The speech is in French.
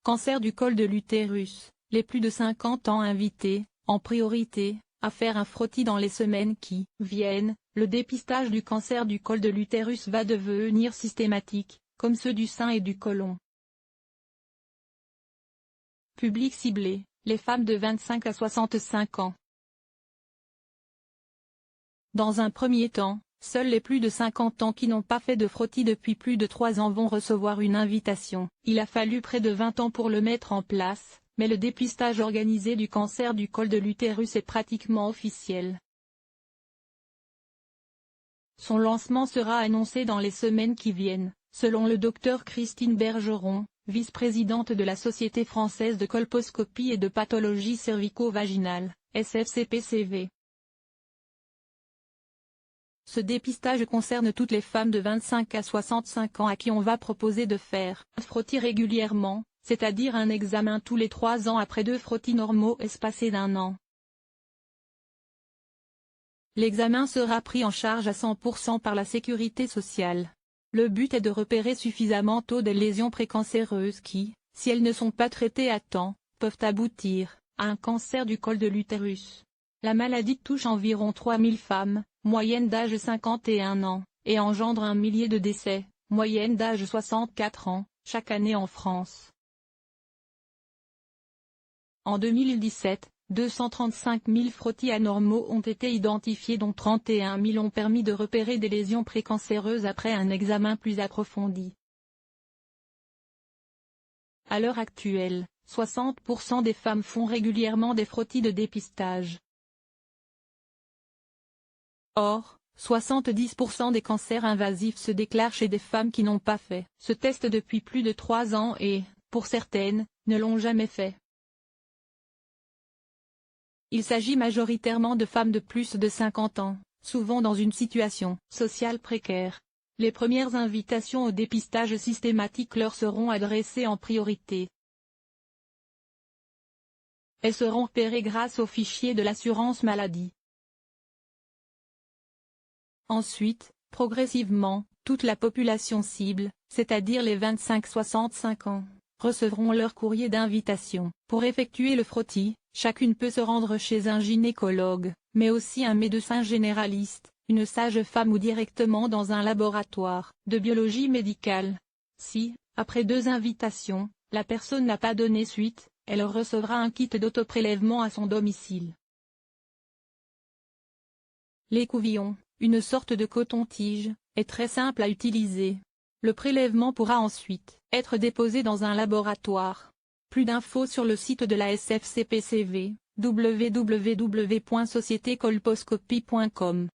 Cancer du col de l'utérus, les plus de 50 ans invités, en priorité, à faire un frottis dans les semaines qui viennent. Le dépistage du cancer du col de l'utérus va devenir systématique, comme ceux du sein et du côlon. Public ciblé, les femmes de 25 à 65 ans. Dans un premier temps, seuls les plus de 50 ans qui n'ont pas fait de frottis depuis plus de 3 ans vont recevoir une invitation. Il a fallu près de 20 ans pour le mettre en place, mais le dépistage organisé du cancer du col de l'utérus est pratiquement officiel. Son lancement sera annoncé dans les semaines qui viennent, selon le docteur Christine Bergeron, vice-présidente de la Société française de colposcopie et de pathologie cervico-vaginale, SFCPCV. Ce dépistage concerne toutes les femmes de 25 à 65 ans à qui on va proposer de faire un frottis régulièrement, c'est-à-dire un examen tous les 3 ans après 2 frottis normaux espacés d'1 an. L'examen sera pris en charge à 100% par la sécurité sociale. Le but est de repérer suffisamment tôt des lésions précancéreuses qui, si elles ne sont pas traitées à temps, peuvent aboutir à un cancer du col de l'utérus. La maladie touche environ 3000 femmes, moyenne d'âge 51 ans, et engendre un millier de décès, moyenne d'âge 64 ans, chaque année en France. En 2017, 235 000 frottis anormaux ont été identifiés dont 31 000 ont permis de repérer des lésions précancéreuses après un examen plus approfondi. À l'heure actuelle, 60% des femmes font régulièrement des frottis de dépistage. Or, 70% des cancers invasifs se déclarent chez des femmes qui n'ont pas fait ce test depuis plus de 3 ans et, pour certaines, ne l'ont jamais fait. Il s'agit majoritairement de femmes de plus de 50 ans, souvent dans une situation sociale précaire. Les premières invitations au dépistage systématique leur seront adressées en priorité. Elles seront repérées grâce au fichier de l'assurance maladie. Ensuite, progressivement, toute la population cible, c'est-à-dire les 25-65 ans, recevront leur courrier d'invitation. Pour effectuer le frottis, chacune peut se rendre chez un gynécologue, mais aussi un médecin généraliste, une sage-femme ou directement dans un laboratoire de biologie médicale. Si, après 2 invitations, la personne n'a pas donné suite, elle recevra un kit d'autoprélèvement à son domicile. L'écouvillon, une sorte de coton-tige, est très simple à utiliser. Le prélèvement pourra ensuite être déposé dans un laboratoire. Plus d'infos sur le site de la SFCPCV, www.societecolposcopie.com.